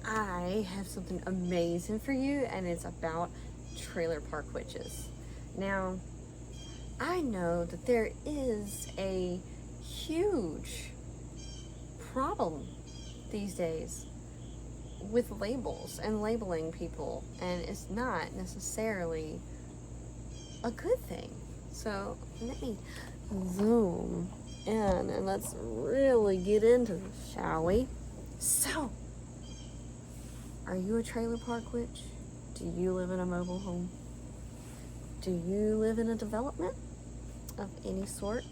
I have something amazing for you, and it's about trailer park witches. Now, I know that there is a huge problem these days with labels and labeling people, and it's not necessarily a good thing. So let me zoom in and let's really get into this, shall we? So, are you a trailer park witch? Do you live in a mobile home? Do you live in a development of any sort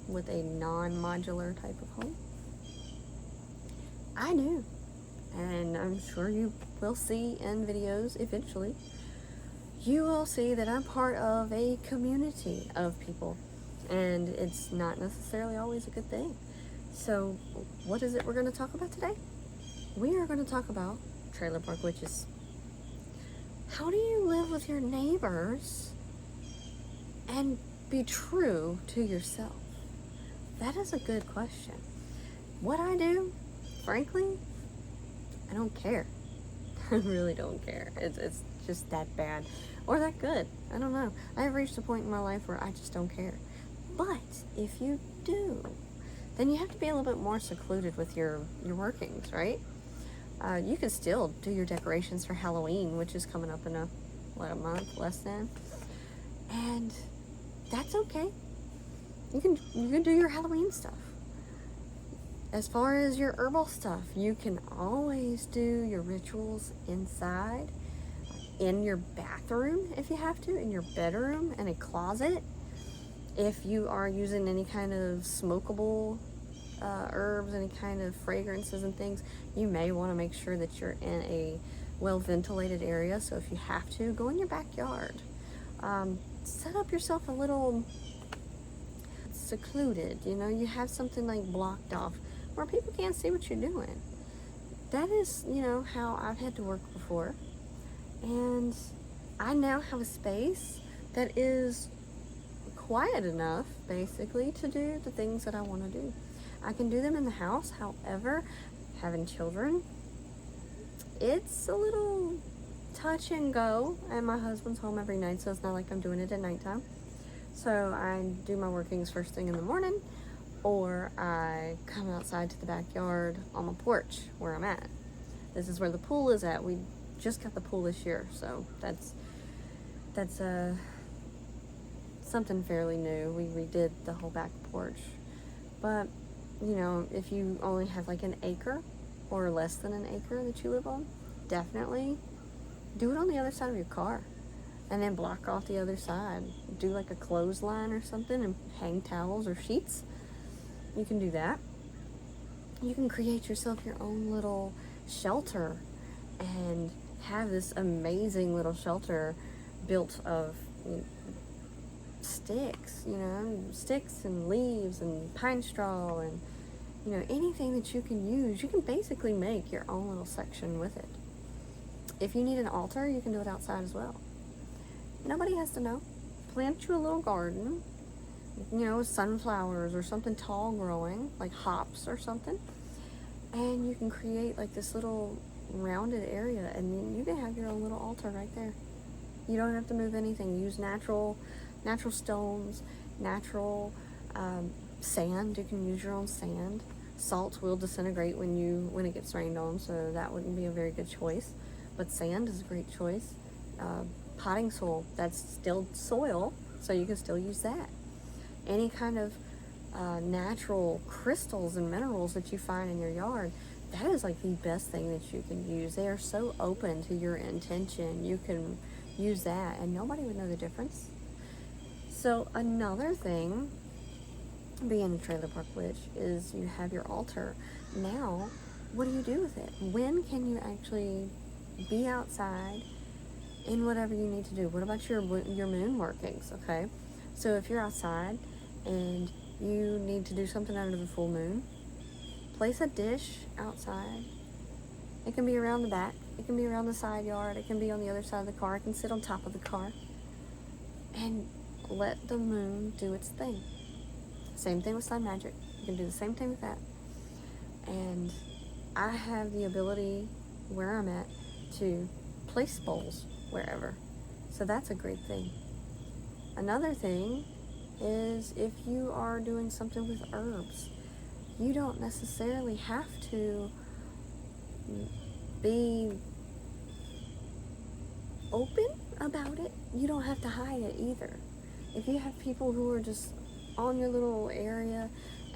with a non-modular type of home? I do, and I'm sure you will see in videos eventually. You will see that I'm part of a community of people, and it's not necessarily always a good thing. So what is it we're going to talk about today? We are going to talk about trailer park witches. How do you live with your neighbors and be true to yourself? That is a good question. What I do, frankly, I don't care. I really don't care. It's just that bad or that good. I don't know. I have reached a point in my life where I just don't care. But if you do, then you have to be a little bit more secluded with your workings, right? You can still do your decorations for Halloween, which is coming up in a month, less than. And that's okay. You can do your Halloween stuff. As far as your herbal stuff, you can always do your rituals inside, in your bathroom if you have to, in your bedroom, in a closet. If you are using any kind of smokable herbs, any kind of fragrances and things, you may want to make sure that you're in a well-ventilated area. So if you have to, go in your backyard. Set up yourself a little secluded, you have something like blocked off where people can't see what you're doing. That is, how I've had to work before. And I now have a space that is quiet enough, basically, to do the things that I want to do. I can do them in the house. However, having children, it's a little touch and go, and my husband's home every night, so it's not like I'm doing it at nighttime. So I do my workings first thing in the morning, or I come outside to the backyard on my porch where I'm at. This is where the pool is at. We just got the pool this year, so that's something fairly new. We redid the whole back porch. But if you only have like an acre or less than an acre that you live on, definitely do it on the other side of your car, and then block off the other side. Do like a clothesline or something and hang towels or sheets. You can do that. You can create yourself your own little shelter and have this amazing little shelter built of sticks, sticks and leaves and pine straw and, anything that you can use. You can basically make your own little section with it. If you need an altar, you can do it outside as well. Nobody has to know. Plant you a little garden, sunflowers or something tall growing, like hops or something. And you can create like this little rounded area, and then you can have your own little altar right there. You don't have to move anything. Use natural stones, natural sand. You can use your own sand. Salt will disintegrate when it gets rained on, so that wouldn't be a very good choice. But sand is a great choice. Potting soil, that's still soil, so you can still use that. Any kind of natural crystals and minerals that you find in your yard, that is like the best thing that you can use. They are so open to your intention. You can use that and nobody would know the difference. So another thing, being a trailer park witch, is you have your altar. Now, what do you do with it? When can you actually be outside in whatever you need to do? What about your moon workings, okay? So if you're outside and you need to do something under the full moon, place a dish outside. It can be around the back. It can be around the side yard. It can be on the other side of the car. It can sit on top of the car. And let the moon do its thing. Same thing with sun magic. You can do the same thing with that. And I have the ability where I'm at to place bowls wherever. So that's a great thing. Another thing is if you are doing something with herbs, you don't necessarily have to be open about it. You don't have to hide it either. If you have people who are just on your little area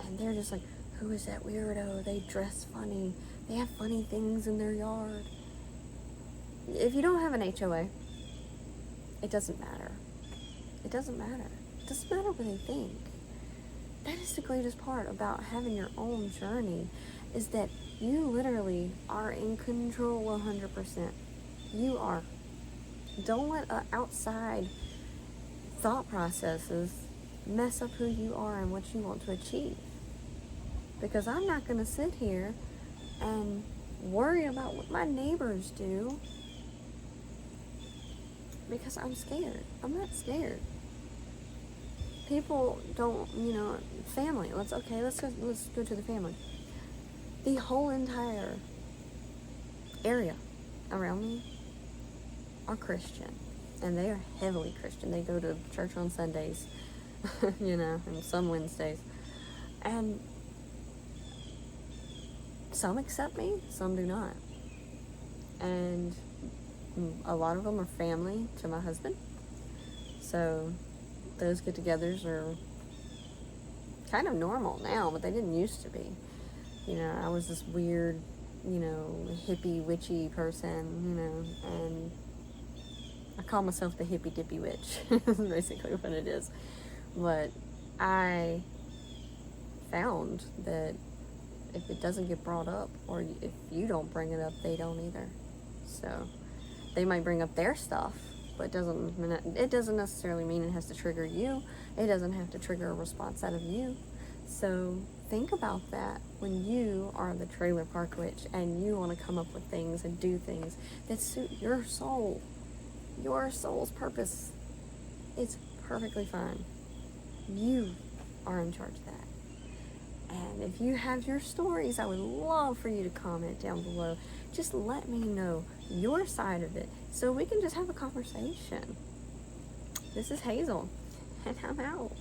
and they're just like, who is that weirdo? They dress funny. They have funny things in their yard. If you don't have an HOA, it doesn't matter. It doesn't matter. It doesn't matter what they think. That is the greatest part about having your own journey, is that you literally are in control 100%. You are. Don't let outside thought processes mess up who you are and what you want to achieve. Because I'm not going to sit here and worry about what my neighbors do because I'm scared. I'm not scared. People don't, family. Let's go to the family. The whole entire area around me are Christian, and they are heavily Christian. They go to church on Sundays, and some Wednesdays, and some accept me, some do not. And a lot of them are family to my husband, so those get-togethers are kind of normal now, but they didn't used to be. I was this weird, hippie, witchy person, and I call myself the hippie dippy witch. That's basically what it is. But I found that if it doesn't get brought up, or if you don't bring it up, they don't either. So they might bring up their stuff, but it doesn't necessarily mean it has to trigger you. It doesn't have to trigger a response out of you. So think about that when you are the trailer park witch and you want to come up with things and do things that suit your soul, your soul's purpose. It's perfectly fine. You are in charge of that. And if you have your stories, I would love for you to comment down below. Just let me know your side of it so we can just have a conversation. This is Hazel, and I'm out.